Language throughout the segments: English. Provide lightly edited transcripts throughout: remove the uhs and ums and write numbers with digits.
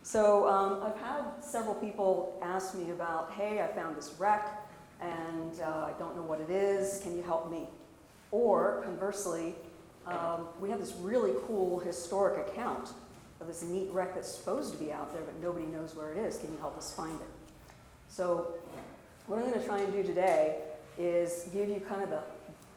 So I've had several people ask me about, hey, I found this wreck and I don't know what it is, can you help me? Or conversely, we have this really cool historic account of this neat wreck that's supposed to be out there, but nobody knows where it is. Can you help us find it? So what I'm going to try and do today is give you kind of the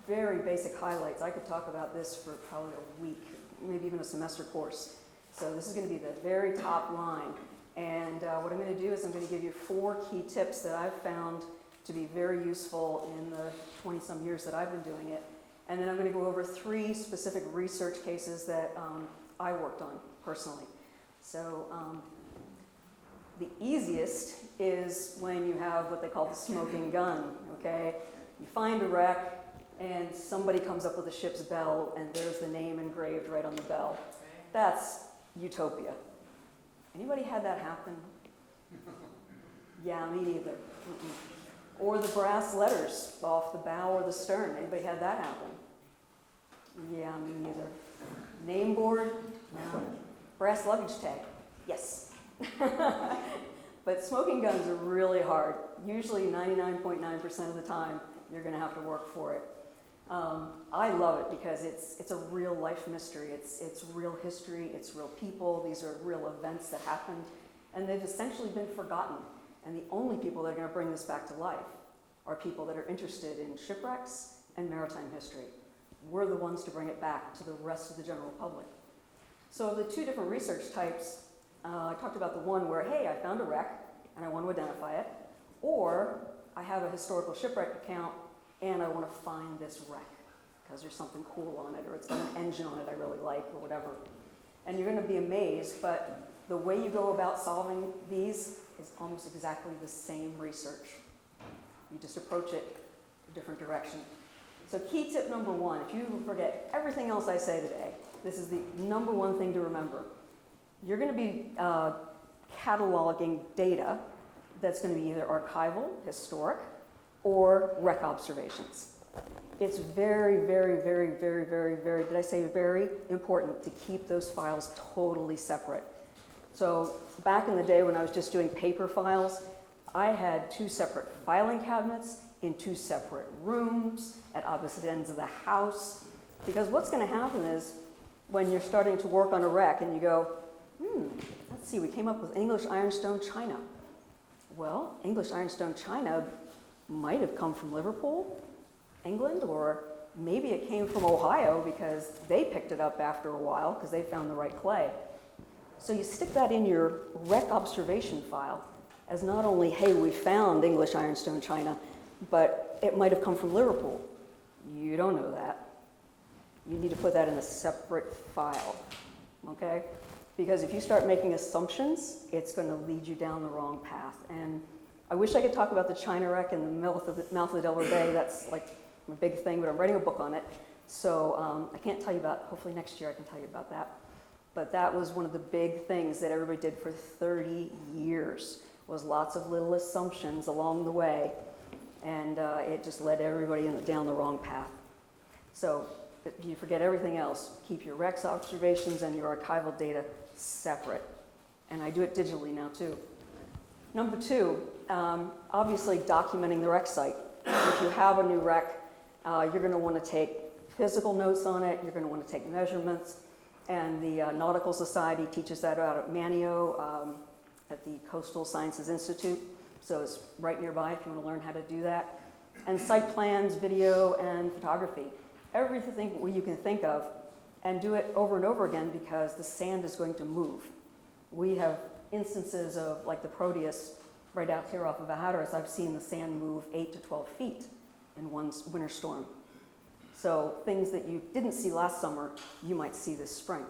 very basic highlights. I could talk about this for probably a week, maybe even a semester course. So this is going to be the very top line. And what I'm going to do is I'm going to give you 4 key tips that I've found to be very useful in the 20-some years that I've been doing it. And then I'm going to go over 3 specific research cases that I worked on personally. So the easiest is when you have what they call the smoking gun, okay? You find a wreck and somebody comes up with a ship's bell and there's the name engraved right on the bell. That's utopia. Anybody had that happen? Yeah, me neither. Or the brass letters off the bow or the stern. Anybody had that happen? Yeah, me neither. Name board? No. Brass luggage tag? Yes. But smoking guns are really hard. Usually 99.9% of the time, you're going to have to work for it. I love it because it's a real life mystery. It's real history, it's real people, these are real events that happened, and they've essentially been forgotten. And the only people that are going to bring this back to life are people that are interested in shipwrecks and maritime history. We're the ones to bring it back to the rest of the general public. So of the 2 different research types, I talked about the one where, hey, I found a wreck and I want to identify it, or I have a historical shipwreck account and I want to find this wreck because there's something cool on it or it's got an engine on it I really like or whatever. And you're going to be amazed, but the way you go about solving these is almost exactly the same research. You just approach it a different direction. So key tip number 1, if you forget everything else I say today, this is the number 1 thing to remember. You're going to be cataloging data that's going to be either archival, historic, or wreck observations. It's very, very, very, very, very, very, did I say very important to keep those files totally separate. So back in the day when I was just doing paper files, I had 2 separate filing cabinets in 2 separate rooms at opposite ends of the house. Because what's going to happen is when you're starting to work on a wreck and you go, let's see, we came up with English ironstone china. Well, English ironstone china might have come from Liverpool, England, or maybe it came from Ohio because they picked it up after a while because they found the right clay. So you stick that in your wreck observation file as not only, hey, we found English ironstone china, but it might have come from Liverpool. You don't know that. You need to put that in a separate file, okay? Because if you start making assumptions, it's going to lead you down the wrong path. And I wish I could talk about the China wreck in the mouth of the Delaware Bay. That's like a big thing, but I'm writing a book on it. So I can't tell you about, hopefully next year I can tell you about that. But that was one of the big things that everybody did for 30 years, was lots of little assumptions along the way. And it just led everybody down the wrong path. So if you forget everything else, keep your wrecks observations and your archival data separate. And I do it digitally now too. Number 2, obviously documenting the wreck site. If you have a new wreck, you're going to want to take physical notes on it, you're going to want to take measurements, and the Nautical Society teaches that out at Manio at the Coastal Sciences Institute, so it's right nearby if you want to learn how to do that. And site plans, video, and photography. Everything you can think of, and do it over and over again because the sand is going to move. We have instances of, like the Proteus, right out here off of Hatteras, I've seen the sand move 8 to 12 feet in one winter storm. So things that you didn't see last summer, you might see this spring.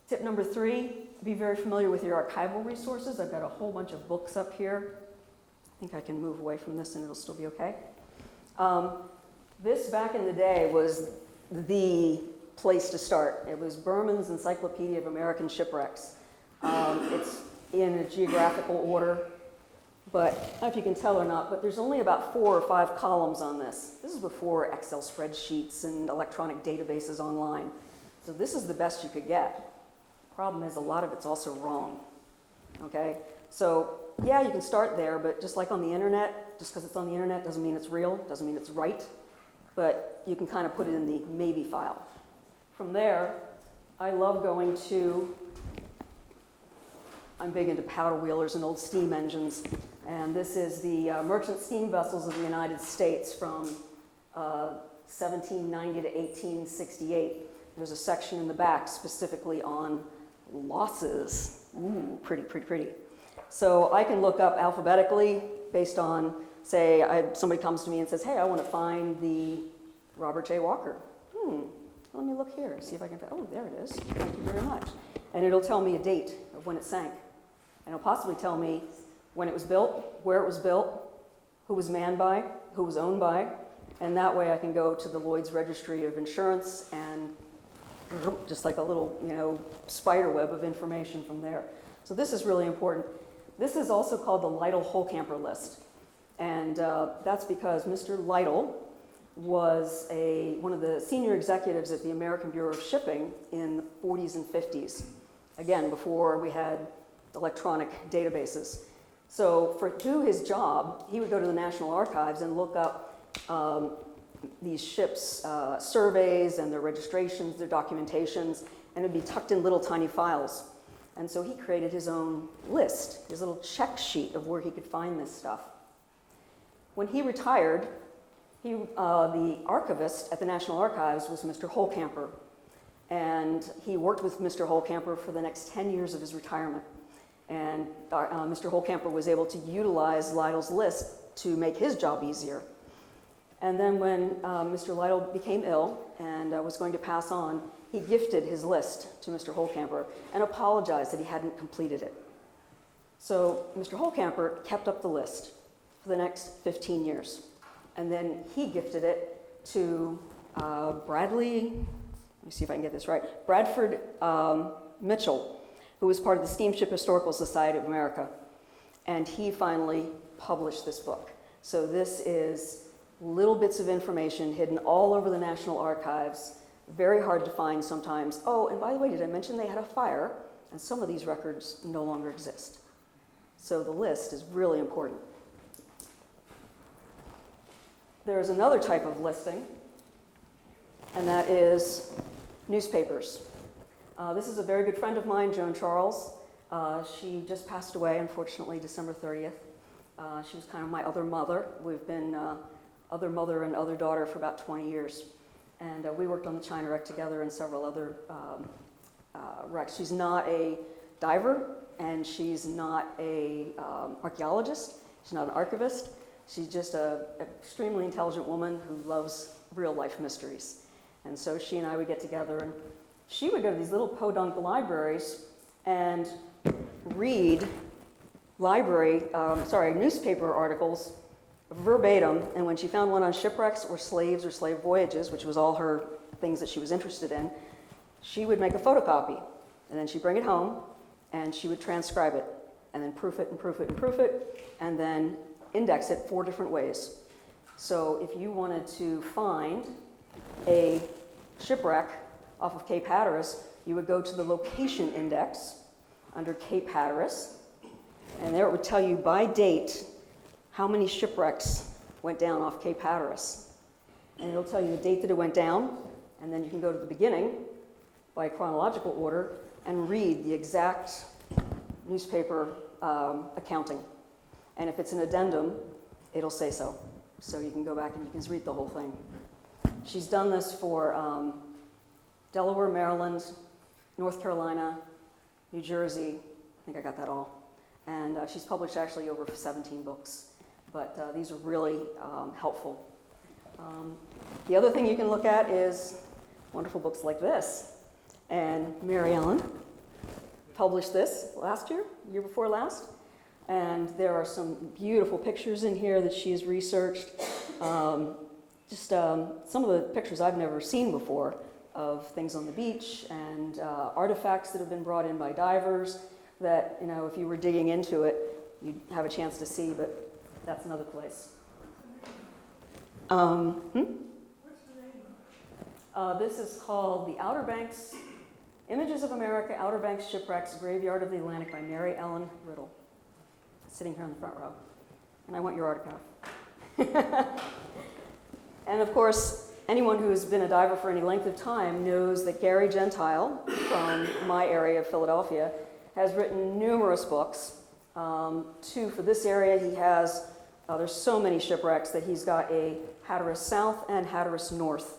Tip number 3, be very familiar with your archival resources. I've got a whole bunch of books up here. I think I can move away from this and it'll still be okay. This back in the day was the place to start. It was Berman's Encyclopedia of American Shipwrecks. It's in a geographical order, but I don't know if you can tell or not, but there's only about 4 or 5 columns on this. This is before Excel spreadsheets and electronic databases online. So this is the best you could get. Problem is, a lot of it's also wrong, okay? So, yeah, you can start there, but just like on the internet, just because it's on the internet doesn't mean it's real, doesn't mean it's right, but you can kind of put it in the maybe file. From there, I love going to, I'm big into paddle wheelers and old steam engines, and this is the merchant steam vessels of the United States from 1790 to 1868. There's a section in the back specifically on losses. Ooh, pretty, pretty, pretty. So I can look up alphabetically based on, say, somebody comes to me and says, hey, I want to find the Robert J. Walker. Let me look here, see if I can find, oh, there it is. Thank you very much. And it'll tell me a date of when it sank. And it'll possibly tell me when it was built, where it was built, who was manned by, who was owned by, and that way I can go to the Lloyd's Registry of Insurance and just like a little, spider web of information from there. So this is really important. This is also called the Lytle Holcamper list. And that's because Mr. Lytle was one of the senior executives at the American Bureau of Shipping in the 40s and 50s. Again, before we had electronic databases. So to do his job, he would go to the National Archives and look up these ships' surveys and their registrations, their documentations, and it'd be tucked in little tiny files. And so he created his own list, his little check sheet of where he could find this stuff. When he retired, the archivist at the National Archives was Mr. Holcamper, and he worked with Mr. Holcamper for the next 10 years of his retirement. And Mr. Holcamper was able to utilize Lytle's list to make his job easier. And then when Mr. Lytle became ill and was going to pass on, he gifted his list to Mr. Holcamper and apologized that he hadn't completed it. So Mr. Holcamper kept up the list for the next 15 years. And then he gifted it to Bradley, let me see if I can get this right, Bradford Mitchell, who was part of the Steamship Historical Society of America. And he finally published this book. So this is little bits of information hidden all over the National Archives, very hard to find sometimes. Oh, and by the way, did I mention they had a fire? And some of these records no longer exist. So the list is really important. There's another type of listing, and that is newspapers. This is a very good friend of mine, Joan Charles. She just passed away, unfortunately, December 30th. She was kind of my other mother. We've been other mother and other daughter for about 20 years. And we worked on the China wreck together and several other wrecks. She's not a diver, and she's not a archaeologist. She's not an archivist. She's just an extremely intelligent woman who loves real life mysteries. And so she and I would get together, and she would go to these little podunk libraries and read newspaper articles verbatim, and when she found one on shipwrecks or slave voyages, which was all her things that she was interested in, she would make a photocopy, and then she'd bring it home, and she would transcribe it, and then proof it and proof it and proof it, and then index it 4 different ways. So if you wanted to find a shipwreck off of Cape Hatteras, you would go to the location index under Cape Hatteras, and there it would tell you by date how many shipwrecks went down off Cape Hatteras. And it'll tell you the date that it went down, and then you can go to the beginning by chronological order and read the exact newspaper accounting. And if it's an addendum, it'll say so. So you can go back and you can read the whole thing. She's done this for Delaware, Maryland, North Carolina, New Jersey. I think I got that all. And she's published actually over 17 books. But these are really helpful. The other thing you can look at is wonderful books like this. And Mary Ellen published this last year before last. And there are some beautiful pictures in here that she has researched. Some of the pictures I've never seen before of things on the beach and artifacts that have been brought in by divers that, if you were digging into it, you'd have a chance to see, but that's another place. This is called the Outer Banks Images of America, Outer Banks Shipwrecks, Graveyard of the Atlantic by Mary Ellen Riddle. Sitting here in the front row. And I want your autograph. And of course, anyone who has been a diver for any length of time knows that Gary Gentile, from my area of Philadelphia, has written numerous books. Two for this area. He has, there's so many shipwrecks that he's got a Hatteras South and Hatteras North.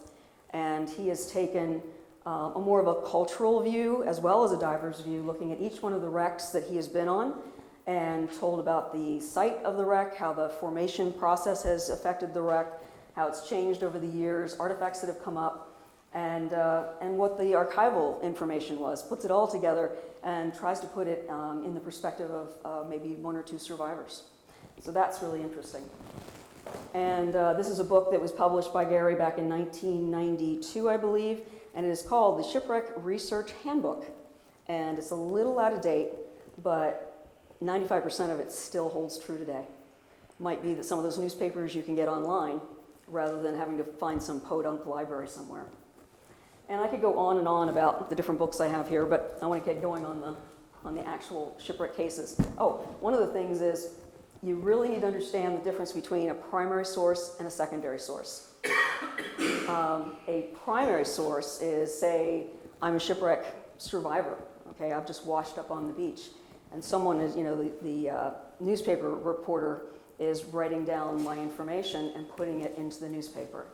And he has taken a more of a cultural view as well as a diver's view, looking at each one of the wrecks that he has been on and told about the site of the wreck, how the formation process has affected the wreck, how it's changed over the years, artifacts that have come up, and what the archival information was. Puts it all together and tries to put it in the perspective of maybe one or two survivors. So that's really interesting. And this is a book that was published by Gary back in 1992, I believe, and it is called The Shipwreck Research Handbook. And it's a little out of date, but 95% of it still holds true today. Might be that some of those newspapers you can get online rather than having to find some podunk library somewhere. And I could go on and on about the different books I have here, but I want to get going on the actual shipwreck cases. Oh, one of the things is you really need to understand the difference between a primary source and a secondary source. A primary source is, say, I'm a shipwreck survivor. Okay, I've just washed up on the beach, and someone is, the newspaper reporter is writing down my information and putting it into the newspaper.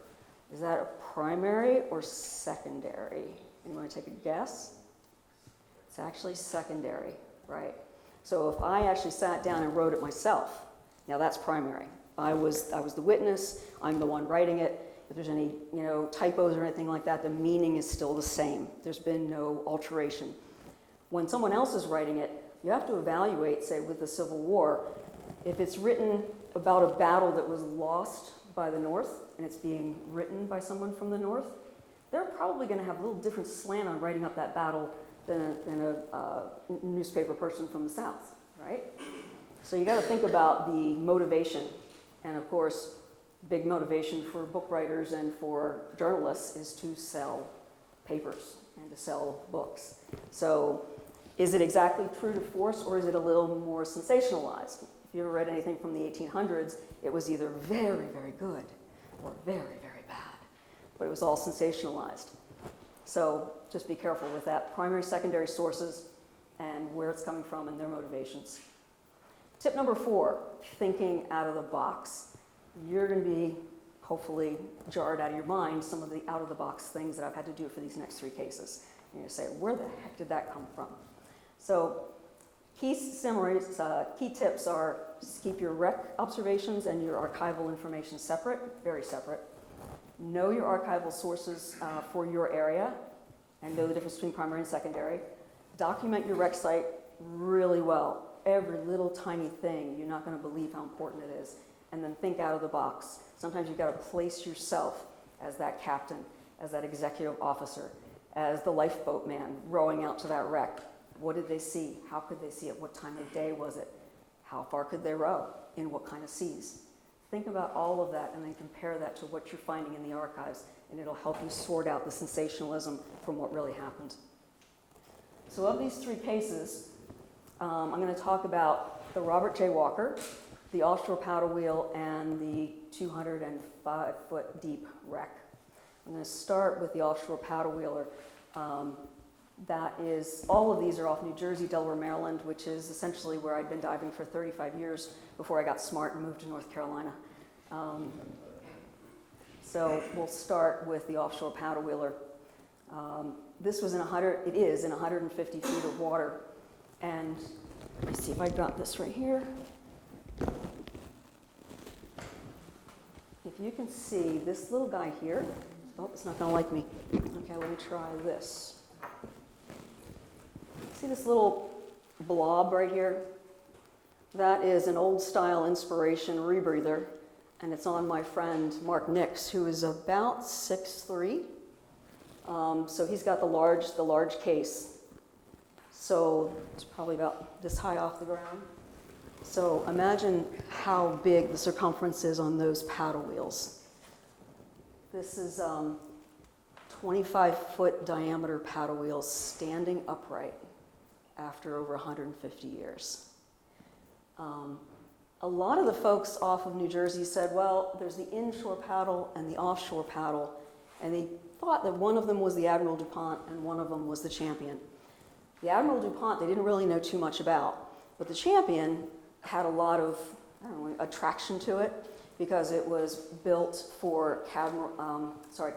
Is that a primary or secondary? Anyone want to take a guess? It's actually secondary, right? So if I actually sat down and wrote it myself, now that's primary. I was the witness, I'm the one writing it. If there's any typos or anything like that, the meaning is still the same. There's been no alteration. When someone else is writing it, you have to evaluate, say with the Civil War, if it's written about a battle that was lost by the North and it's being written by someone from the North, they're probably going to have a little different slant on writing up that battle than a newspaper person from the South, right? So you got to think about the motivation. And of course, big motivation for book writers and for journalists is to sell papers and to sell books. So is it exactly true to force, or is it a little more sensationalized? If you ever read anything from the 1800s, it was either very, very good or very, very bad, but it was all sensationalized. So just be careful with that. Primary, secondary sources and where it's coming from and their motivations. Tip number 4, thinking out of the box. You're going to be, hopefully, jarred out of your mind some of the out-of-the-box things that I've had to do for these next 3 cases. And you're going to say, where the heck did that come from? So key summaries, key tips are just keep your wreck observations and your archival information separate, very separate. Know your archival sources for your area and know the difference between primary and secondary. Document your wreck site really well. Every little tiny thing, you're not going to believe how important it is. And then think out of the box. Sometimes you've got to place yourself as that captain, as that executive officer, as the lifeboat man rowing out to that wreck. What did they see? How could they see it? What time of day was it? How far could they row? In what kind of seas? Think about all of that and then compare that to what you're finding in the archives, and it'll help you sort out the sensationalism from what really happened. So of these 3 cases, I'm going to talk about the Robert J. Walker, the Offshore Paddlewheeler, and the 205-foot deep wreck. I'm going to start with the Offshore Paddlewheeler. That is, all of these are off New Jersey, Delaware, Maryland, which is essentially where I'd been diving for 35 years before I got smart and moved to North Carolina. So we'll start with the Offshore Paddlewheeler. This was it is in 150 feet of water. And let me see if I got this right here. If you can see this little guy here, oh, it's not gonna like me. Okay, let me try this. See this little blob right here? That is an old style Inspiration Rebreather, and it's on my friend Mark Nix, who is about 6'3". So he's got the large case. So it's probably about this high off the ground. So imagine how big the circumference is on those paddle wheels. This is 25-foot diameter paddle wheels standing upright after over 150 years. A lot of the folks off of New Jersey said, well, there's the inshore paddle and the offshore paddle, and they thought that one of them was the Admiral DuPont and one of them was the Champion. The Admiral DuPont they didn't really know too much about, but the Champion had a lot of attraction to it because it was built for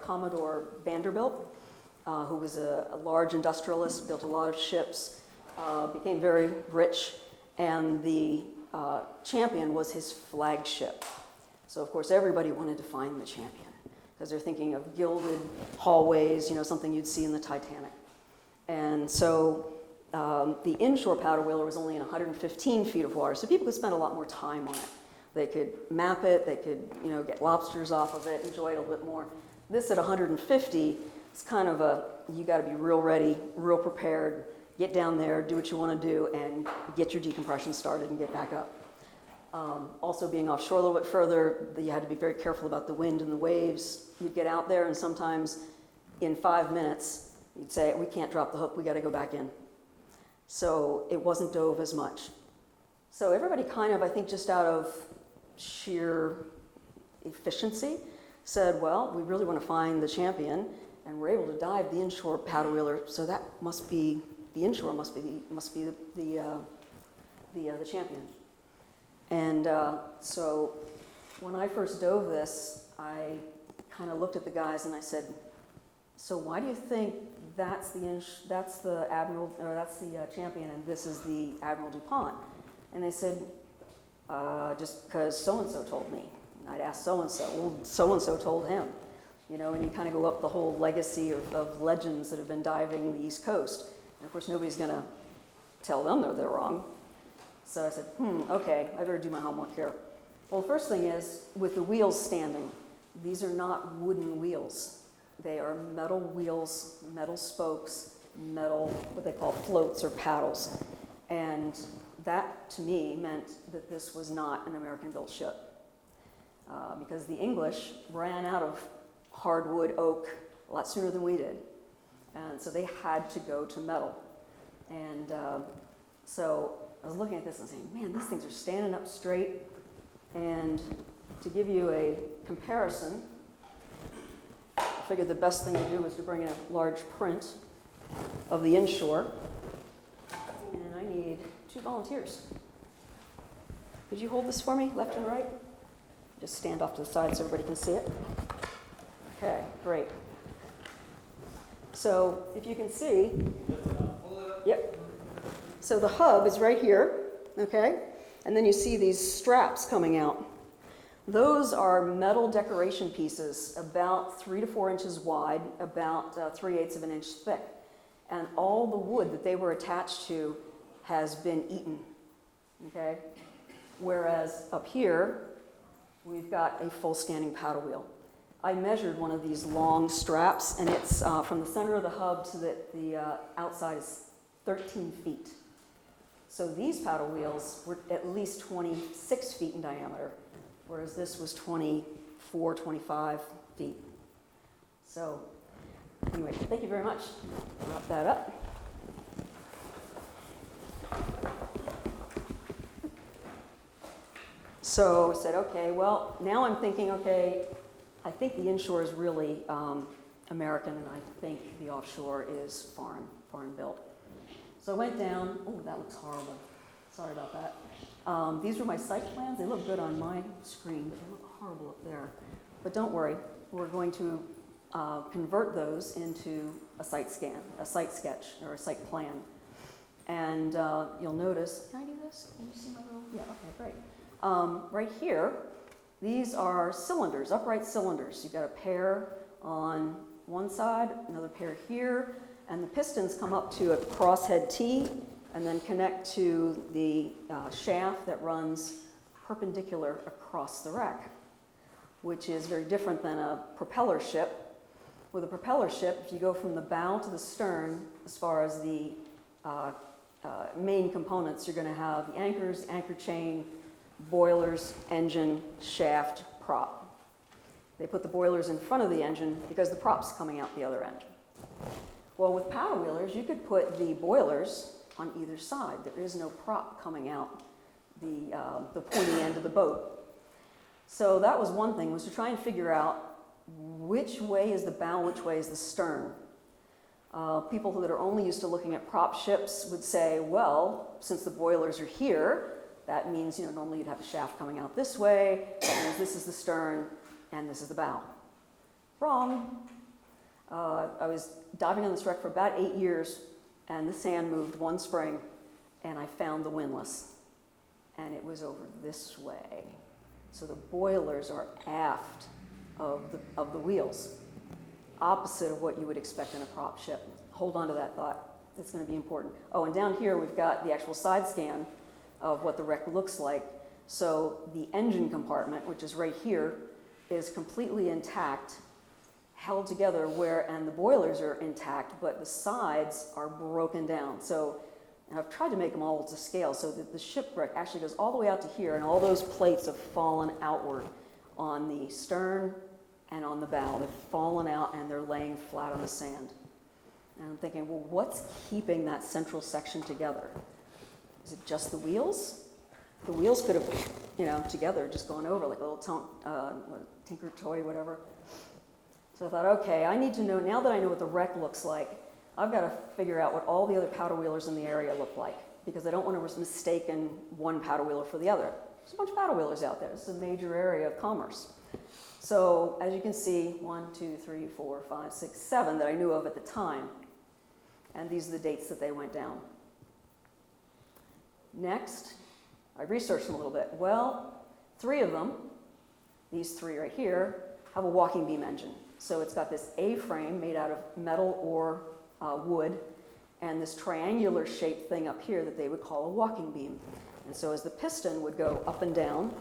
Commodore Vanderbilt, who was a large industrialist, built a lot of ships, became very rich, and the Champion was his flagship. So of course everybody wanted to find the Champion because they're thinking of gilded hallways, something you'd see in the Titanic. And so the inshore paddle wheeler was only in 115 feet of water, so people could spend a lot more time on it. They could map it, they could get lobsters off of it, enjoy it a little bit more. This at 150 is kind of you got to be real ready, real prepared, get down there, do what you want to do, and get your decompression started and get back up. Also being offshore a little bit further, you had to be very careful about the wind and the waves. You'd get out there and sometimes in 5 minutes, you'd say, we can't drop the hook, we got to go back in. So it wasn't dove as much. So everybody kind of, I think just out of sheer efficiency, said, well, we really want to find the Champion, and we're able to dive the inshore paddle wheeler, so that must be the inshore must be the Champion. And so when I first dove this, I kind of looked at the guys and I said, so why do you think that's the Admiral, or that's the Champion, and this is the Admiral DuPont? And they said, just because so-and-so told me. And I'd ask so-and-so, well, so-and-so told him. And you kind of go up the whole legacy of legends that have been diving the East Coast. And of course, nobody's going to tell them that they're wrong. So I said, okay, I better do my homework here. Well, the first thing is, with the wheels standing, these are not wooden wheels. They are metal wheels, metal spokes, metal, what they call floats or paddles. And that, to me, meant that this was not an American-built ship. Because the English ran out of hardwood, oak, a lot sooner than we did. And so they had to go to metal. And so I was looking at this and saying, man, these things are standing up straight. And to give you a comparison, I figured the best thing to do was to bring in a large print of the inshore. And I need 2 volunteers. Could you hold this for me, left and right? Just stand off to the side so everybody can see it. Okay, great. So if you can see, yep. So the hub is right here, okay? And then you see these straps coming out. Those are metal decoration pieces about 3 to 4 inches wide, about 3/8 of an inch thick. And all the wood that they were attached to has been eaten, okay? Whereas up here, we've got a full standing paddle wheel. I measured one of these long straps, and it's from the center of the hub to the outside is 13 feet. So these paddle wheels were at least 26 feet in diameter, whereas this was 24, 25 feet. So anyway, thank you very much. Wrap that up. So I said, okay, well, now I'm thinking, okay, I think the inshore is really American, and I think the offshore is foreign built. So I went down. Oh, that looks horrible. Sorry about that. These were my site plans. They look good on my screen, but they look horrible up there. But don't worry, we're going to convert those into a site scan, a site sketch, or a site plan. And you'll notice, can I do this? Can you see my little? Yeah, okay, great. Right here, these are cylinders, upright cylinders. You've got a pair on one side, another pair here, and the pistons come up to a crosshead T and then connect to the shaft that runs perpendicular across the wreck, which is very different than a propeller ship. With a propeller ship, if you go from the bow to the stern, as far as the main components, you're going to have the anchors, anchor chain, boilers, engine, shaft, prop. They put the boilers in front of the engine because the prop's coming out the other end. Well, with paddle wheelers, you could put the boilers on either side. There is no prop coming out the pointy end of the boat. So that was one thing, was to try and figure out which way is the bow, which way is the stern. People that are only used to looking at prop ships would say, well, since the boilers are here, that means, normally you'd have a shaft coming out this way, that means this is the stern, and this is the bow. Wrong. I was diving on this wreck for about 8 years, and the sand moved one spring, and I found the windlass. And it was over this way. So the boilers are aft of the wheels, opposite of what you would expect in a prop ship. Hold on to that thought. It's going to be important. Oh, and down here we've got the actual side scan of what the wreck looks like. So the engine compartment, which is right here, is completely intact, held together, and the boilers are intact, but the sides are broken down. So I've tried to make them all to scale so that the shipwreck actually goes all the way out to here, and all those plates have fallen outward on the stern and on the bow. They've fallen out and they're laying flat on the sand. And I'm thinking, well, what's keeping that central section together? Is it just the wheels? The wheels could have, together just gone over like a little tinker toy, whatever. So I thought, okay, I need to know, now that I know what the wreck looks like, I've got to figure out what all the other paddle wheelers in the area look like, because I don't want to mistake one paddle wheeler for the other. There's a bunch of paddle wheelers out there. This is a major area of commerce. So as you can see, 1, 2, 3, 4, 5, 6, 7 that I knew of at the time. And these are the dates that they went down. Next, I researched them a little bit. Well, 3 of them, these 3 right here, have a walking beam engine. So it's got this A-frame made out of metal or wood, and this triangular shaped thing up here that they would call a walking beam. And so as the piston would go up and down,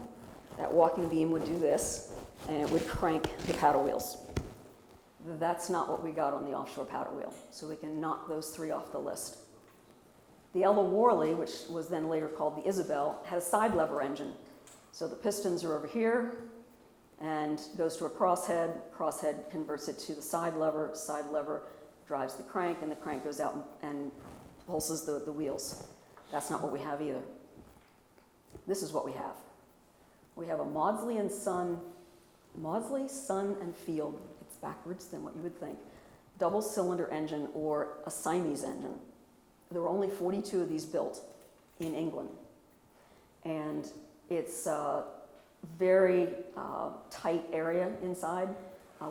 that walking beam would do this, and it would crank the paddle wheels. That's not what we got on the offshore paddle wheel, so we can knock those 3 off the list. The Ella Worley, which was then later called the Isabel, had a side lever engine. So the pistons are over here, and goes to a crosshead converts it to the side lever drives the crank, and the crank goes out and pulses the wheels. That's not what we have either. This is what we have. We have a Maudsley, Sun and Field, it's backwards than what you would think, double cylinder engine or a Siamese engine. There were only 42 of these built in England. And it's a very tight area inside.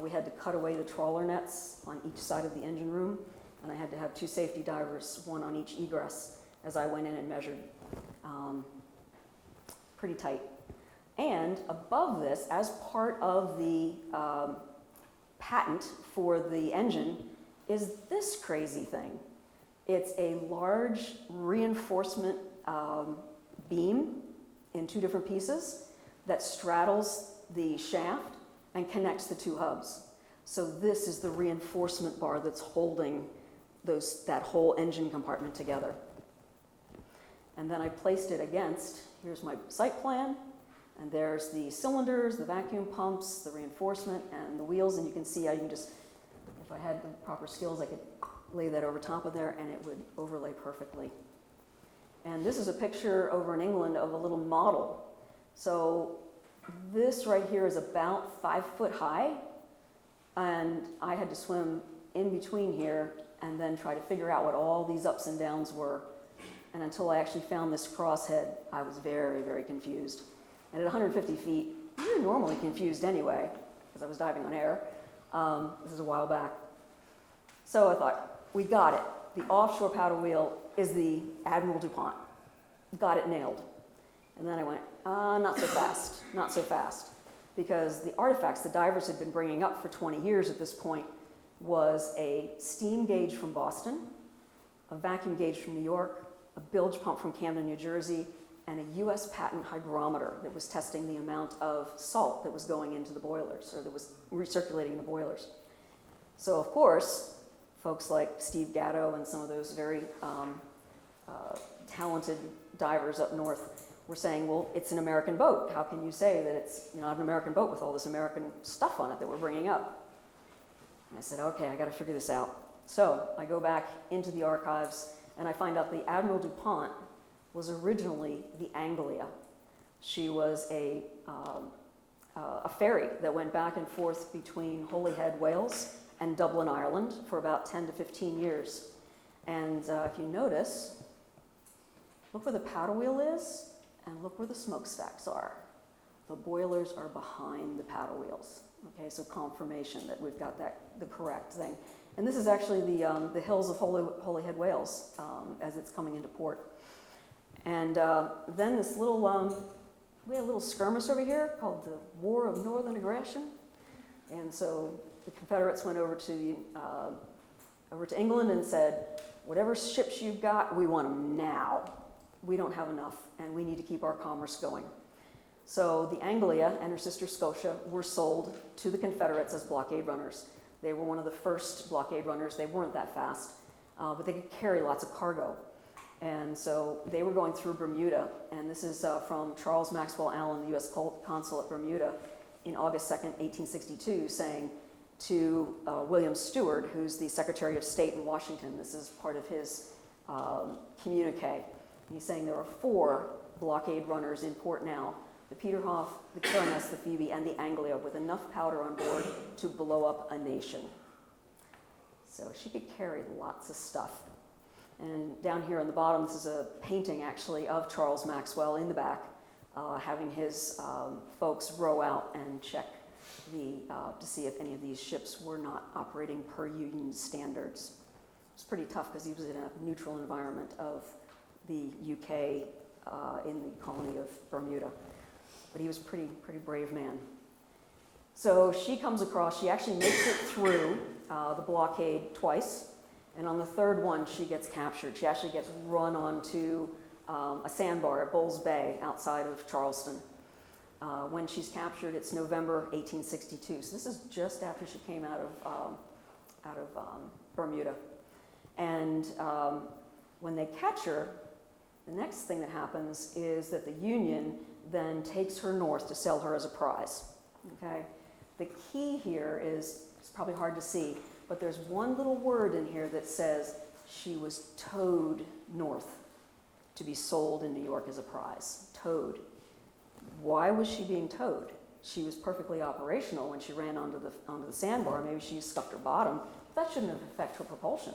We had to cut away the trawler nets on each side of the engine room, and I had to have 2 safety divers, 1 on each egress, as I went in and measured. Pretty tight. And above this, as part of the patent for the engine, is this crazy thing. It's a large reinforcement beam in 2 different pieces that straddles the shaft and connects the 2 hubs. So this is the reinforcement bar that's holding that whole engine compartment together. And then I placed it against, here's my site plan, and there's the cylinders, the vacuum pumps, the reinforcement, and the wheels, and you can see I can just, if I had the proper skills, I could lay that over top of there and it would overlay perfectly. And this is a picture over in England of a little model. So this right here is about 5 foot high, and I had to swim in between here and then try to figure out what all these ups and downs were. And until I actually found this crosshead, I was very, very confused. And at 150 feet, you're normally confused anyway, because I was diving on air. This is a while back. So I thought, we got it. The offshore paddle wheel is the Admiral DuPont. Got it nailed. And then I went, not so fast, not so fast. Because the artifacts the divers had been bringing up for 20 years at this point was a steam gauge from Boston, a vacuum gauge from New York, a bilge pump from Camden, New Jersey, and a US patent hygrometer that was testing the amount of salt that was going into the boilers, or that was recirculating the boilers. So of course, folks like Steve Gatto and some of those very talented divers up north were saying, well, it's an American boat. How can you say that it's not an American boat with all this American stuff on it that we're bringing up? And I said, okay, I got to figure this out. So I go back into the archives, and I find out the Admiral DuPont was originally the Anglia. She was a ferry that went back and forth between Holyhead, Wales, and Dublin, Ireland for about 10 to 15 years. And if you notice, look where the paddle wheel is, and look where the smokestacks are. The boilers are behind the paddle wheels. Okay, so confirmation that we've got the correct thing. And this is actually the hills of Holyhead, Wales, as it's coming into port. And then this little, we had a little skirmish over here called the War of Northern Aggression. And so the Confederates went over to England and said, whatever ships you've got, we want them now. We don't have enough, and we need to keep our commerce going. So the Anglia and her sister Scotia were sold to the Confederates as blockade runners. They were one of the first blockade runners. They weren't that fast, but they could carry lots of cargo. And so they were going through Bermuda, and this is from Charles Maxwell Allen, the U.S. consul at Bermuda, in August 2nd, 1862, saying to William Stewart, who's the Secretary of State in Washington, this is part of his communique. He's saying there are 4 blockade runners in port now: the Peterhoff, the Caramess, the Phoebe, and the Anglia, with enough powder on board to blow up a nation. So she could carry lots of stuff. And down here on the bottom, this is a painting actually of Charles Maxwell in the back, having his folks row out and check to see if any of these ships were not operating per Union standards. It was pretty tough because he was in a neutral environment of the UK in the colony of Bermuda. But he was a pretty brave man. So she comes across, she actually makes it through the blockade twice, and on the third one she gets captured. She actually gets run onto a sandbar at Bowles Bay outside of Charleston. When she's captured, it's November 1862. So this is just after she came out of Bermuda. And when they catch her, the next thing that happens is that the Union then takes her north to sell her as a prize. Okay? The key here is, it's probably hard to see, but there's one little word in here that says she was towed north to be sold in New York as a prize. Towed. Why was she being towed? She was perfectly operational when she ran onto the sandbar. Maybe she scuffed her bottom. That shouldn't have affected her propulsion.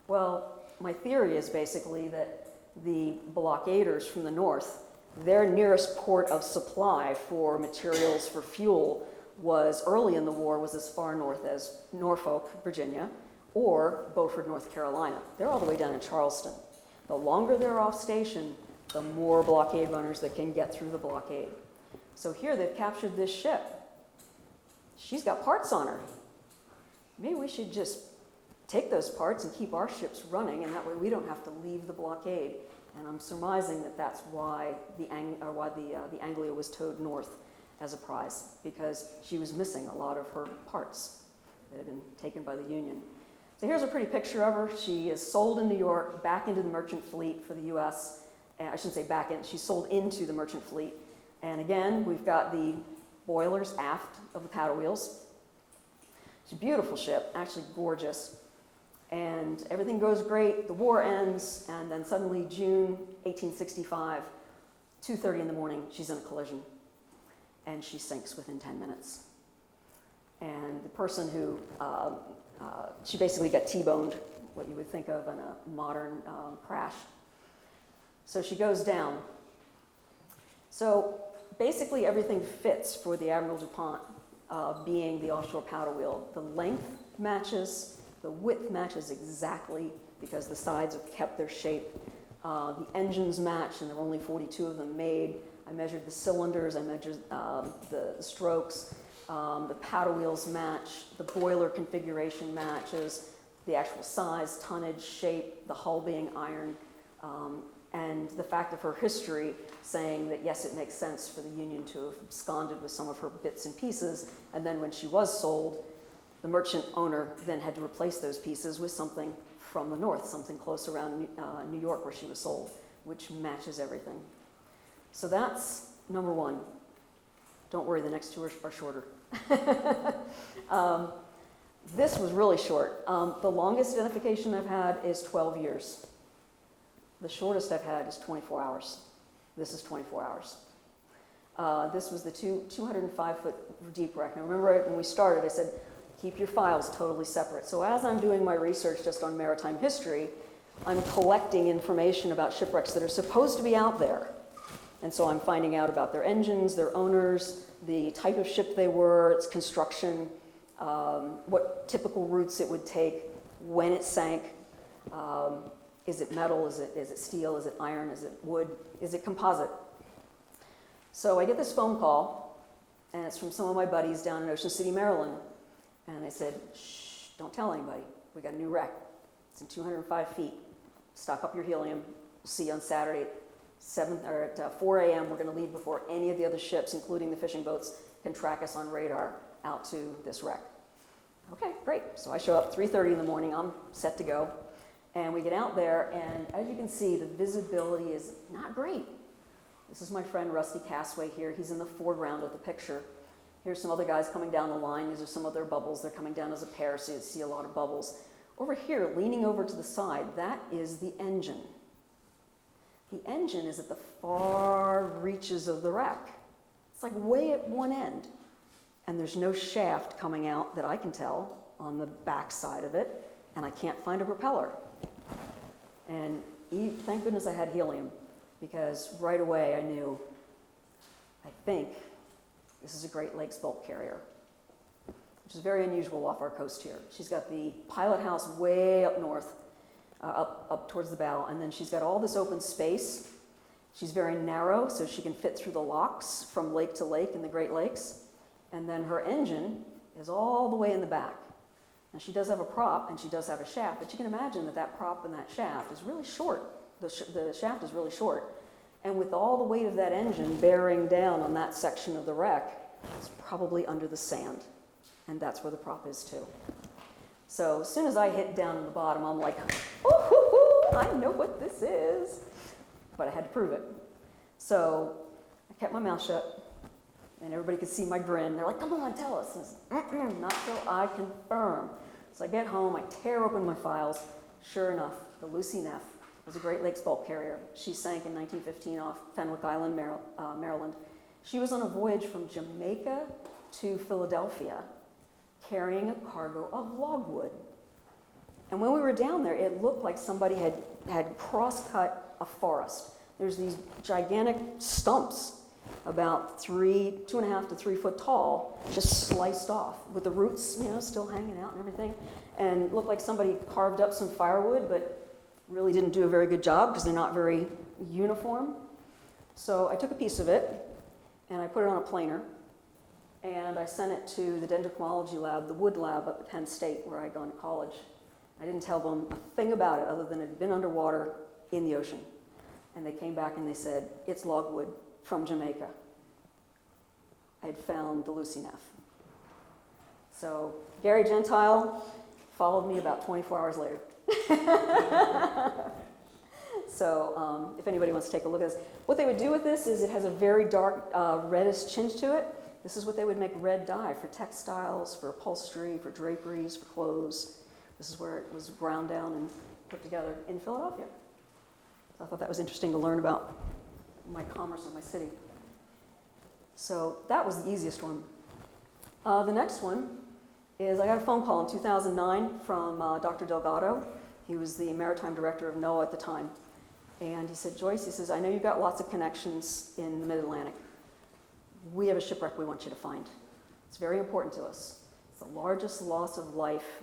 Well, my theory is basically that the blockaders from the north, their nearest port of supply for materials for fuel was, early in the war, was as far north as Norfolk, Virginia, or Beaufort, North Carolina. They're all the way down in Charleston. The longer they're off station, the more blockade runners that can get through the blockade. So here they've captured this ship. She's got parts on her. Maybe we should just take those parts and keep our ships running, and that way we don't have to leave the blockade. And I'm surmising that that's why the Anglia was towed north as a prize, because she was missing a lot of her parts that had been taken by the Union. So here's a pretty picture of her. She is sold in New York, back into the merchant fleet for the U.S. I shouldn't say back in, she's sold into the merchant fleet. And again, we've got the boilers aft of the paddle wheels. It's a beautiful ship, actually gorgeous. And everything goes great, the war ends, and then suddenly June 1865, 2:30 in the morning, she's in a collision. And she sinks within 10 minutes. And the person who, she basically got T-boned, what you would think of in a modern crash. So she goes down. So basically everything fits for the Admiral DuPont being the offshore paddle wheel. The length matches, the width matches exactly because the sides have kept their shape. The engines match, and there are only 42 of them made. I measured the cylinders, I measured the strokes, the paddle wheels match, the boiler configuration matches, the actual size, tonnage, shape, the hull being iron, and the fact of her history saying that yes, it makes sense for the Union to have absconded with some of her bits and pieces, and then when she was sold, the merchant owner then had to replace those pieces with something from the north, something close around New York where she was sold, which matches everything. So that's number one. Don't worry, the next two are shorter. This was really short. The longest identification I've had is 12 years. The shortest I've had is 24 hours. This is 24 hours. This was the 205-foot deep wreck. Now remember when we started, I said, keep your files totally separate. So as I'm doing my research just on maritime history, I'm collecting information about shipwrecks that are supposed to be out there. And so I'm finding out about their engines, their owners, the type of ship they were, its construction, what typical routes it would take, when it sank. Is it metal? Is it steel? Is it iron? Is it wood? Is it composite? So I get this phone call, and it's from some of my buddies down in Ocean City, Maryland. And they said, shh, don't tell anybody. We got a new wreck. It's in 205 feet. Stock up your helium. We'll see you on Saturday at 4 a.m. We're going to leave before any of the other ships, including the fishing boats, can track us on radar out to this wreck. Okay, great. So I show up 3:30 in the morning. I'm set to go. And we get out there, and as you can see, the visibility is not great. This is my friend Rusty Casway here. He's in the foreground of the picture. Here's some other guys coming down the line. These are some of their bubbles. They're coming down as a pair, so you see a lot of bubbles. Over here, leaning over to the side, that is the engine. The engine is at the far reaches of the wreck. It's like way at one end. And there's no shaft coming out that I can tell on the back side of it, and I can't find a propeller. And thank goodness I had helium, because right away I knew, I think, this is a Great Lakes bulk carrier, which is very unusual off our coast here. She's got the pilot house way up north, up towards the bow, and then she's got all this open space. She's very narrow, so she can fit through the locks from lake to lake in the Great Lakes. And then her engine is all the way in the back. Now she does have a prop and she does have a shaft, but you can imagine that that prop and that shaft is really short. The shaft is really short. And with all the weight of that engine bearing down on that section of the wreck, it's probably under the sand. And that's where the prop is too. So as soon as I hit down in the bottom, I'm like, oh, I know what this is. But I had to prove it. So I kept my mouth shut. And everybody could see my grin. They're like, come on, tell us. And not till I confirm. So I get home, I tear open my files. Sure enough, the Lucy Neff was a Great Lakes bulk carrier. She sank in 1915 off Fenwick Island, Maryland. She was on a voyage from Jamaica to Philadelphia, carrying a cargo of logwood. And when we were down there, it looked like somebody had cross-cut a forest. There's these gigantic stumps, about 2.5 to 3 foot tall, just sliced off with the roots, still hanging out and everything. And it looked like somebody carved up some firewood, but really didn't do a very good job because they're not very uniform. So I took a piece of it and I put it on a planer and I sent it to the dendrochronology lab, the wood lab up at Penn State where I'd gone to college. I didn't tell them a thing about it other than it had been underwater in the ocean. And they came back and they said, it's logwood from Jamaica. I had found the Lucy Neff. So Gary Gentile followed me about 24 hours later. So if anybody wants to take a look at this, what they would do with this is it has a very dark reddish tinge to it. This is what they would make red dye for textiles, for upholstery, for draperies, for clothes. This is where it was ground down and put together in Philadelphia. So I thought that was interesting to learn about my commerce of my city. So that was the easiest one. The next one is I got a phone call in 2009 from Dr. Delgado. He was the maritime director of NOAA at the time. And he said, Joyce, he says, I know you've got lots of connections in the mid-Atlantic. We have a shipwreck we want you to find. It's very important to us. It's the largest loss of life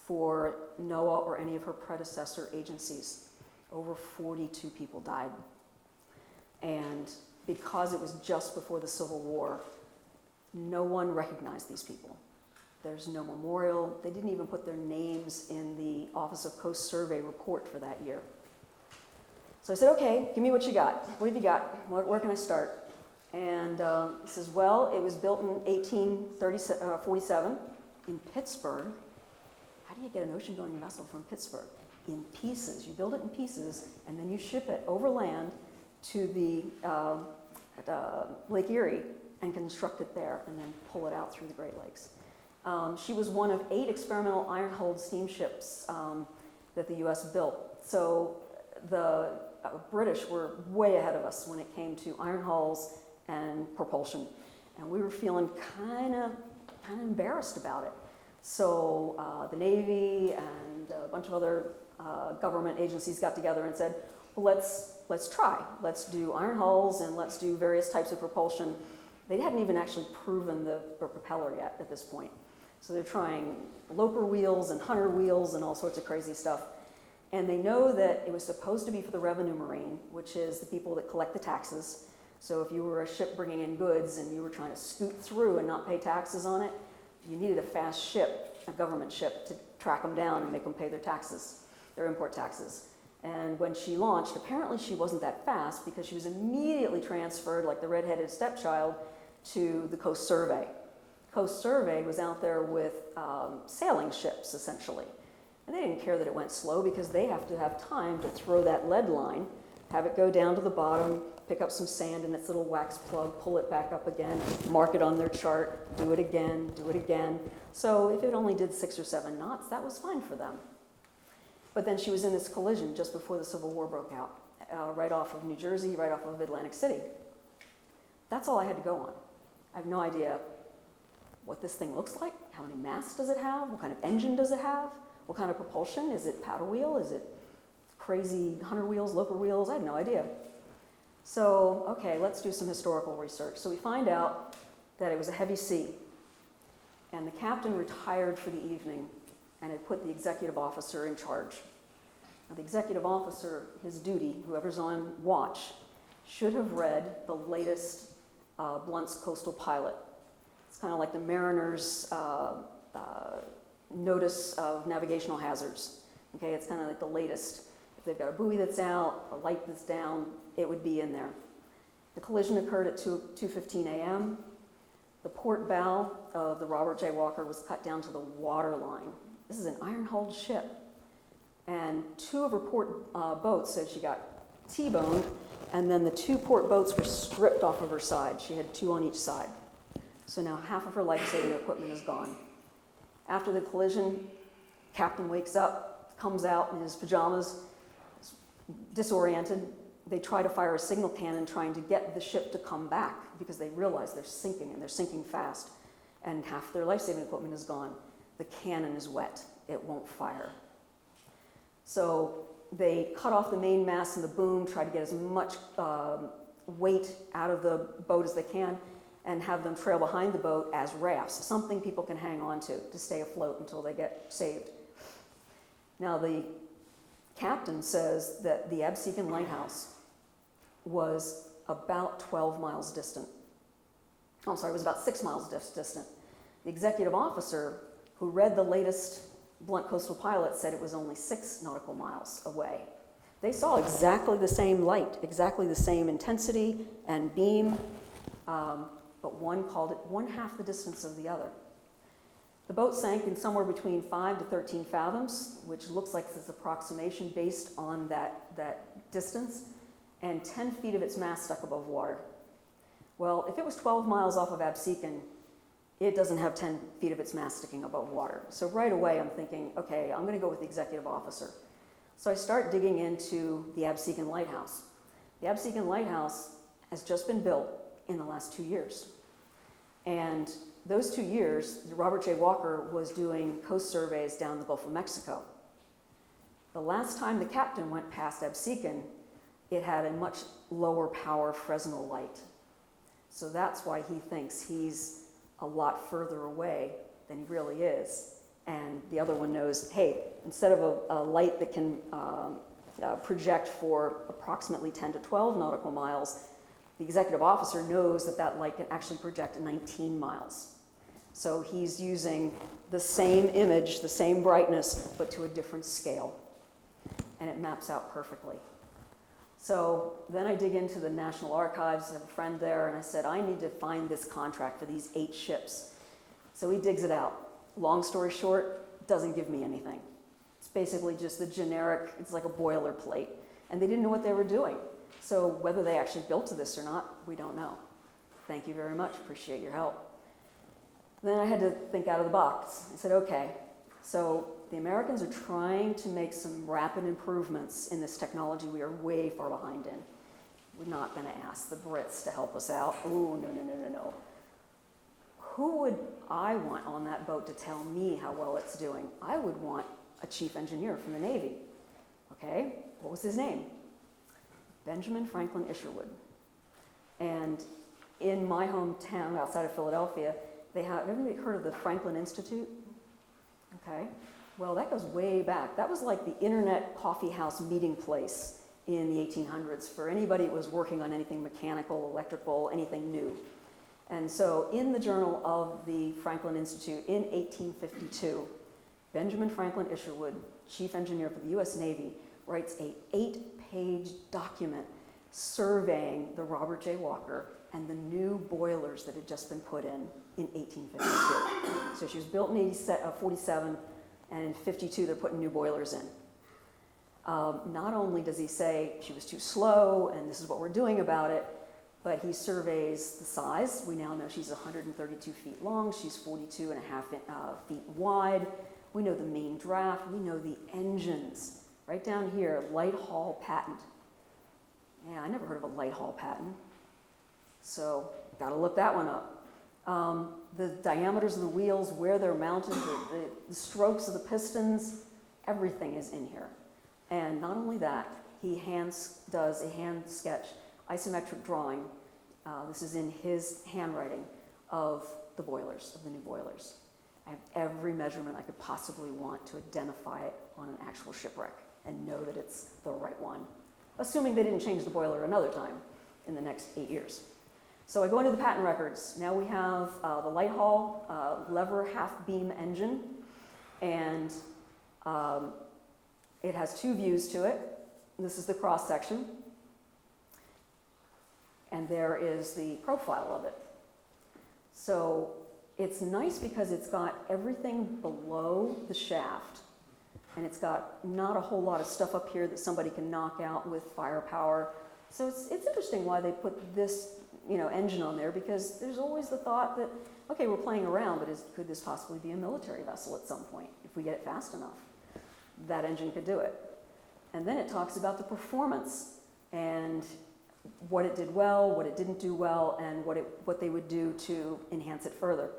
for NOAA or any of her predecessor agencies. Over 42 people died. And because it was just before the Civil War, no one recognized these people. There's no memorial. They didn't even put their names in the Office of Coast Survey report for that year. So I said, okay, give me what you got. What have you got? Where can I start? And he says, well, it was built in 1847 in Pittsburgh. How do you get an ocean-going vessel from Pittsburgh? In pieces. You build it in pieces, and then you ship it overland to the Lake Erie and construct it there and then pull it out through the Great Lakes. She was one of 8 experimental iron-hulled steamships that the U.S. built. So the British were way ahead of us when it came to iron hulls and propulsion. And we were feeling kind of embarrassed about it. So the Navy and a bunch of other government agencies got together and said, well, let's try. Let's do iron hulls and let's do various types of propulsion. They hadn't even actually proven the propeller yet at this point. So they're trying Loper wheels and Hunter wheels and all sorts of crazy stuff. And they know that it was supposed to be for the revenue marine, which is the people that collect the taxes. So if you were a ship bringing in goods and you were trying to scoot through and not pay taxes on it, you needed a fast ship, a government ship, to track them down and make them pay their taxes, their import taxes. And when she launched, apparently she wasn't that fast because she was immediately transferred, like the red-headed stepchild, to the Coast Survey. Coast Survey was out there with sailing ships, essentially. And they didn't care that it went slow because they have to have time to throw that lead line, have it go down to the bottom, pick up some sand in its little wax plug, pull it back up again, mark it on their chart, do it again, do it again. So if it only did 6 or 7 knots, that was fine for them. But then she was in this collision just before the Civil War broke out, right off of New Jersey, right off of Atlantic City. That's all I had to go on. I have no idea what this thing looks like, how many masts does it have, what kind of engine does it have, what kind of propulsion, is it paddle wheel, is it crazy Hunter wheels, Loper wheels, I had no idea. So, okay, let's do some historical research. So we find out that it was a heavy sea, and the captain retired for the evening and had put the executive officer in charge. Now, the executive officer, his duty, whoever's on watch, should have read the latest Blunt's Coastal Pilot. It's kind of like the mariner's notice of navigational hazards. Okay, it's kind of like the latest. If they've got a buoy that's out, a light that's down, it would be in there. The collision occurred at 2:15 a.m. The port bow of the Robert J. Walker was cut down to the water line. This is an iron-hulled ship. And 2 of her port boats said she got T-boned, and then the 2 port boats were stripped off of her side. She had 2 on each side. So now half of her life-saving equipment is gone. After the collision, captain wakes up, comes out in his pajamas, disoriented. They try to fire a signal cannon trying to get the ship to come back because they realize they're sinking, and they're sinking fast. And half their life-saving equipment is gone. The cannon is wet. It won't fire. So they cut off the main mast and the boom, try to get as much weight out of the boat as they can, and have them trail behind the boat as rafts, something people can hang on to stay afloat until they get saved. Now, the captain says that the Absecon Lighthouse was about 12 miles distant. Oh, I'm sorry, it was about 6 miles distant. The executive officer who read the latest Blunt Coastal Pilot said it was only 6 nautical miles away. They saw exactly the same light, exactly the same intensity and beam, but one called it 1/2 the distance of the other. The boat sank in somewhere between 5 to 13 fathoms, which looks like this approximation based on that distance, and 10 feet of its mast stuck above water. Well, if it was 12 miles off of Absecon, it doesn't have 10 feet of its mast sticking above water. So right away I'm thinking, okay, I'm going to go with the executive officer. So I start digging into the Absecon Lighthouse. The Absecon Lighthouse has just been built in the last 2 years. And those 2 years, Robert J. Walker was doing coast surveys down the Gulf of Mexico. The last time the captain went past Absecon, it had a much lower power Fresnel light. So that's why he thinks he's a lot further away than he really is. And the other one knows, hey, instead of a light that can project for approximately 10 to 12 nautical miles, the executive officer knows that that light can actually project 19 miles. So he's using the same image, the same brightness, but to a different scale. And it maps out perfectly. So then I dig into the National Archives, I have a friend there, and I said, I need to find this contract for these 8 ships. So he digs it out. Long story short, doesn't give me anything. It's basically just the generic, it's like a boilerplate. And they didn't know what they were doing. So whether they actually built to this or not, we don't know. Thank you very much, appreciate your help. Then I had to think out of the box. I said, okay, so the Americans are trying to make some rapid improvements in this technology we are way far behind in. We're not going to ask the Brits to help us out. Oh, no. Who would I want on that boat to tell me how well it's doing? I would want a chief engineer from the Navy. Okay, what was his name? Benjamin Franklin Isherwood. And in my hometown outside of Philadelphia, have everybody heard of the Franklin Institute? Okay, well that goes way back. That was like the internet coffee house meeting place in the 1800s for anybody that was working on anything mechanical, electrical, anything new. And so in the Journal of the Franklin Institute in 1852, Benjamin Franklin Isherwood, chief engineer for the US Navy, writes an 8-page document surveying the Robert J. Walker and the new boilers that had just been put in 1852. So she was built in 47, and in 52 they're putting new boilers in. Not only does he say she was too slow and this is what we're doing about it, but he surveys the size. We now know she's 132 feet long, she's 42 and a half feet wide. We know the main draft, we know the engines. Right down here, light haul patent. Yeah, I never heard of a light haul patent. So, gotta look that one up. The diameters of the wheels, where they're mounted, the strokes of the pistons, everything is in here. And not only that, he does a hand sketch, isometric drawing. This is in his handwriting of the boilers, of the new boilers. I have every measurement I could possibly want to identify it on an actual shipwreck and know that it's the right one, assuming they didn't change the boiler another time in the next 8 years. So I go into the patent records. Now we have the light haul lever half beam engine, and it has 2 views to it. This is the cross section, and there is the profile of it. So it's nice because it's got everything below the shaft, and it's got not a whole lot of stuff up here that somebody can knock out with firepower. So it's interesting why they put this engine on there, because there's always the thought that, okay, we're playing around, but could this possibly be a military vessel at some point if we get it fast enough? That engine could do it. And then it talks about the performance and what it did well, what it didn't do well, and what they would do to enhance it further.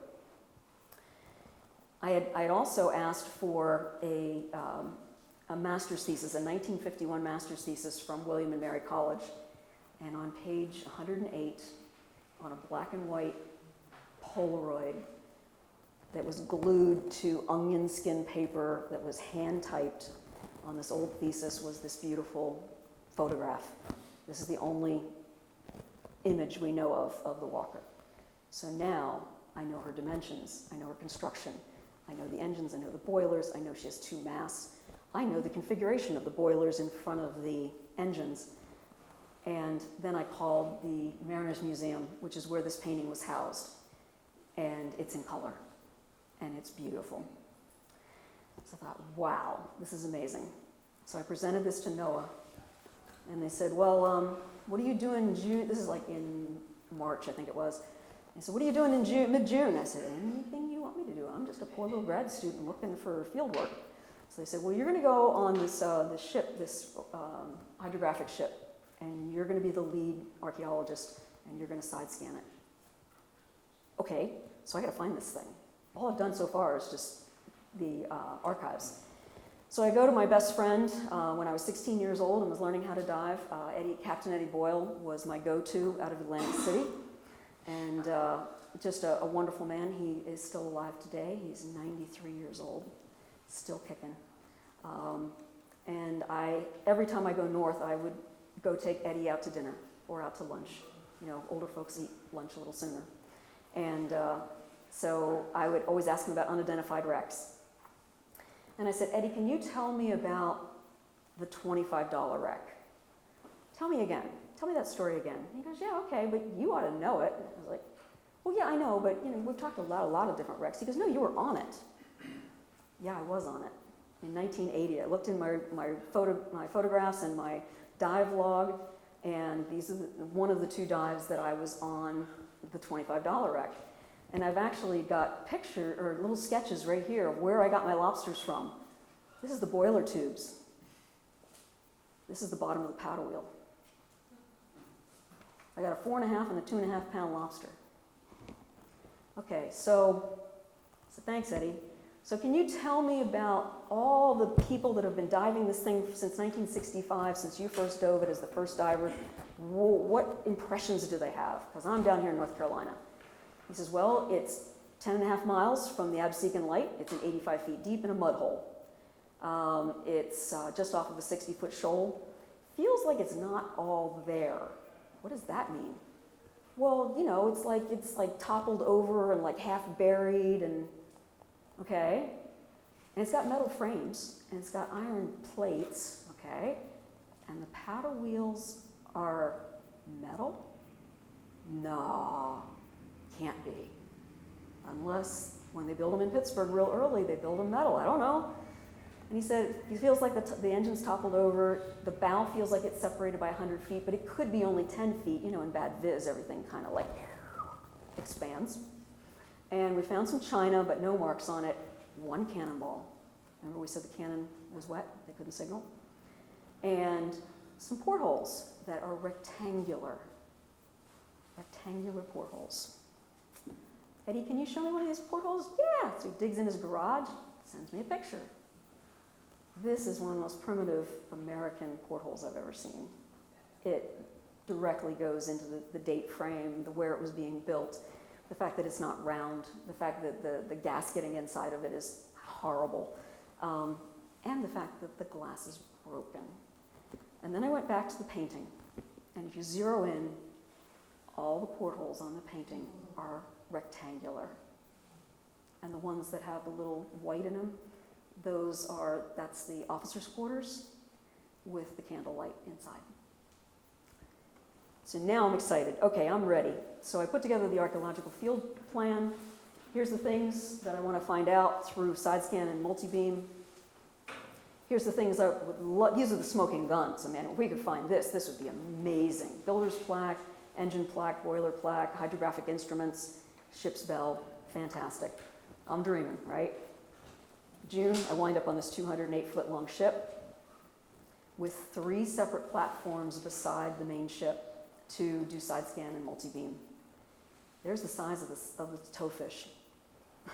I had also asked for a master's thesis, a 1951 master's thesis from William and Mary College. And on page 108, on a black and white Polaroid that was glued to onion skin paper that was hand typed on this old thesis, was this beautiful photograph. This is the only image we know of the Walker. So now I know her dimensions, I know her construction, I know the engines, I know the boilers, I know she has 2 masts, I know the configuration of the boilers in front of the engines. And then I called the Mariners Museum, which is where this painting was housed. And it's in color, and it's beautiful. So I thought, wow, this is amazing. So I presented this to NOAA, and they said, well, what are you doing in June? This is like in March, I think it was. They said, what are you doing in June, mid-June? I said, anything you want me to do. I'm just a poor little grad student looking for field work. So they said, well, you're going to go on this ship, this hydrographic ship, and you're going to be the lead archaeologist, and you're going to side scan it. Okay, so I got to find this thing. All I've done so far is just the archives. So I go to my best friend when I was 16 years old and was learning how to dive. Captain Eddie Boyle was my go-to out of Atlantic City, and just a wonderful man. He is still alive today. He's 93 years old, still kicking. And every time I go north, I would go take Eddie out to dinner or out to lunch. Older folks eat lunch a little sooner. And so I would always ask him about unidentified wrecks. And I said, Eddie, can you tell me about the $25 wreck? Tell me again. Tell me that story again. And he goes, yeah, okay, but you ought to know it. I was like, well, yeah, I know, but we've talked about a lot of different wrecks. He goes, no, you were on it. Yeah, I was on it. In 1980, I looked in my photographs and my dive log. And these are one of the two dives that I was on the $25 wreck. And I've actually got little sketches right here of where I got my lobsters from. This is the boiler tubes. This is the bottom of the paddle wheel. I got a 4.5 and a 2.5 pound lobster. Okay, so thanks, Eddie. So can you tell me about all the people that have been diving this thing since 1965, since you first dove it as the first diver? What impressions do they have? Because I'm down here in North Carolina. He says, well, it's 10.5 miles from the Absecon Light. It's an 85 feet deep in a mud hole. It's just off of a 60-foot shoal. Feels like it's not all there. What does that mean? Well, you know, it's like toppled over and like half buried and, okay. And it's got metal frames and it's got iron plates, okay. And the paddle wheels are metal? No, can't be. Unless when they build them in Pittsburgh real early, they build them metal, I don't know. And he said he feels like the engine's toppled over, the bow feels like it's separated by 100 feet, but it could be only 10 feet. You know, in bad viz, everything kind of like expands. And we found some china, but no marks on it. One cannonball. Remember we said the cannon was wet, they couldn't signal? And some portholes that are rectangular portholes. Eddie, can you show me one of these portholes? Yeah, so he digs in his garage, sends me a picture. This is one of the most primitive American portholes I've ever seen. It directly goes into the date frame, where it was being built, the fact that it's not round, the fact that the gasketing inside of it is horrible, and the fact that the glass is broken. And then I went back to the painting, and if you zero in, all the portholes on the painting are rectangular. And the ones that have the little white in them, that's the officers' quarters with the candlelight inside. So now I'm excited. Okay, I'm ready. So I put together the archaeological field plan. Here's the things that I want to find out through side scan and multi-beam. Here's the things I would love. These are the smoking guns. I mean, if we could find this would be amazing. Builder's plaque, engine plaque, boiler plaque, hydrographic instruments, ship's bell, fantastic. I'm dreaming, right? June, I wind up on this 208-foot long ship with 3 separate platforms beside the main ship to do side scan and multi-beam. There's the size of the towfish.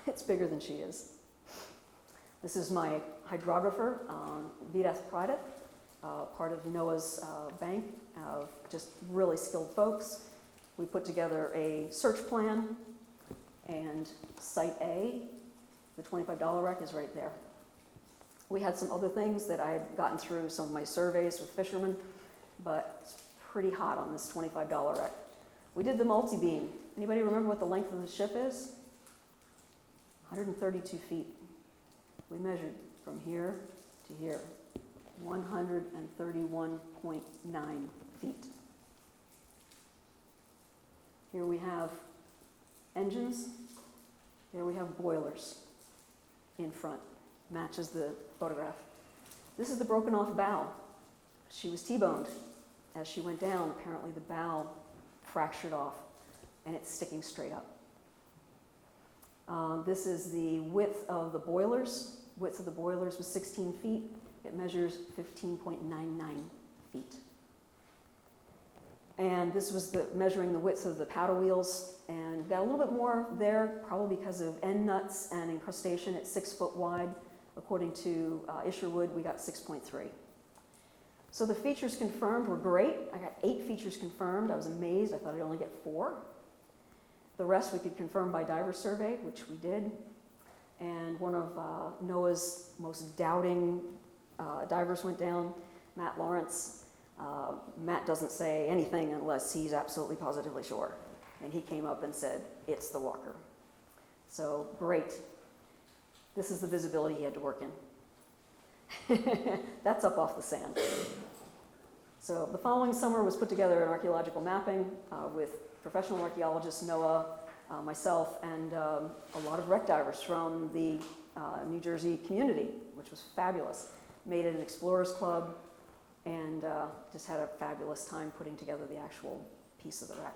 It's bigger than she is. This is my hydrographer, Vidas Pradet, part of NOAA's bank of just really skilled folks. We put together a search plan, and Site A, the $25 wreck, is right there. We had some other things that I had gotten through some of my surveys with fishermen, but it's pretty hot on this $25 wreck. We did the multi-beam. Anybody remember what the length of the ship is? 132 feet. We measured from here to here, 131.9 feet. Here we have engines. Here we have boilers in front. Matches the photograph. This is the broken off bow. She was T-boned. As she went down, apparently the bow fractured off and it's sticking straight up. This is the width of the boilers. Width of the boilers was 16 feet. It measures 15.99 feet. And this was measuring the width of the paddle wheels, and got a little bit more there, probably because of end nuts and incrustation at 6 foot wide. According to Isherwood, we got 6.3. So the features confirmed were great. I got 8 features confirmed. I was amazed. I thought I'd only get 4. The rest we could confirm by diver survey, which we did. And one of NOAA's most doubting divers went down, Matt Lawrence. Matt doesn't say anything unless he's absolutely positively sure. And he came up and said, it's the Walker. So great. This is the visibility he had to work in. That's up off the sand. So the following summer was put together an archaeological mapping with professional archaeologists, NOAA, myself, and a lot of wreck divers from the New Jersey community, which was fabulous. Made it an explorers club. and just had a fabulous time putting together the actual piece of the wreck.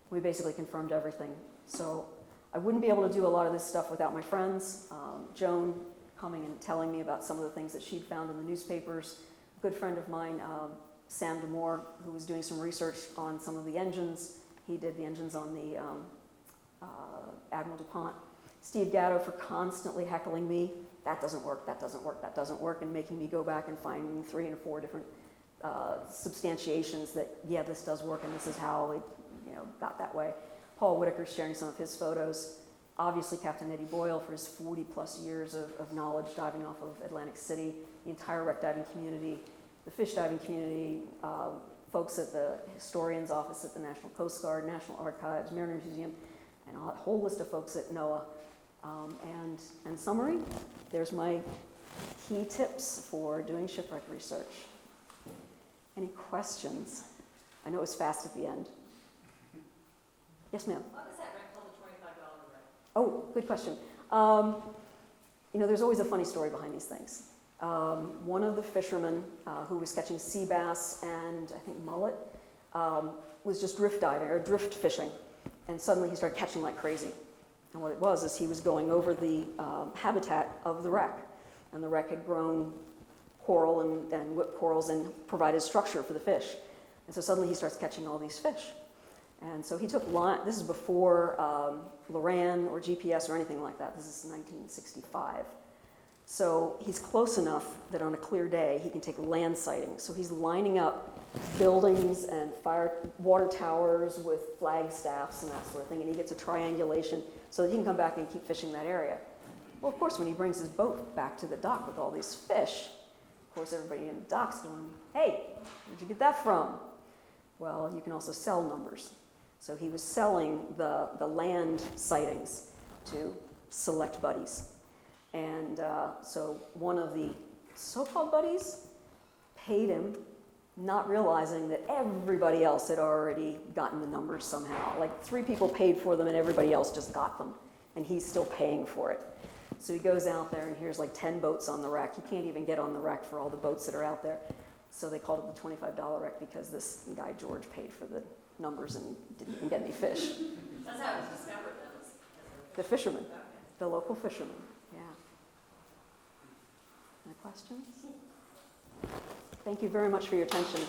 We basically confirmed everything. So I wouldn't be able to do a lot of this stuff without my friends. Joan coming and telling me about some of the things that she'd found in the newspapers. A good friend of mine, Sandra Moore, who was doing some research on some of the engines. He did the engines on the Admiral DuPont. Steve Gatto for constantly heckling me. That doesn't work, that doesn't work, that doesn't work, and making me go back and find 3 and 4 different substantiations that, yeah, this does work and this is how it got that way. Paul Whittaker sharing some of his photos. Obviously Captain Eddie Boyle for his 40 plus years of knowledge diving off of Atlantic City, the entire wreck diving community, the fish diving community, folks at the historian's office at the National Coast Guard, National Archives, Mariners Museum, and a whole list of folks at NOAA. And summary, there's my key tips for doing shipwreck research. Any questions? I know it was fast at the end. Yes, ma'am? Why was that wreck called the $25 wreck? Oh, good question. There's always a funny story behind these things. One of the fishermen who was catching sea bass and I think mullet was just drift diving or drift fishing, and suddenly he started catching like crazy. And what it was is he was going over the habitat of the wreck, and the wreck had grown coral and whipped corals and provided structure for the fish. And so suddenly he starts catching all these fish. And so he took line. This is before Loran or GPS or anything like that. This is 1965. So he's close enough that on a clear day he can take land sightings. So he's lining up buildings and water towers with flagstaffs and that sort of thing, and he gets a triangulation so that he can come back and keep fishing that area. Well, of course, when he brings his boat back to the dock with all these fish, of course everybody in the dock's going, "Hey, where'd you get that from?" Well, you can also sell numbers. So he was selling the land sightings to select buddies. And so one of the so-called buddies paid him, not realizing that everybody else had already gotten the numbers somehow. Like 3 people paid for them and everybody else just got them. And he's still paying for it. So he goes out there and here's like 10 boats on the wreck. He can't even get on the wreck for all the boats that are out there. So they called it the $25 wreck because this guy, George, paid for the numbers and didn't even get any fish. That's how it was discovered, though. The fisherman, the local fisherman, yeah. Any questions? Thank you very much for your attention.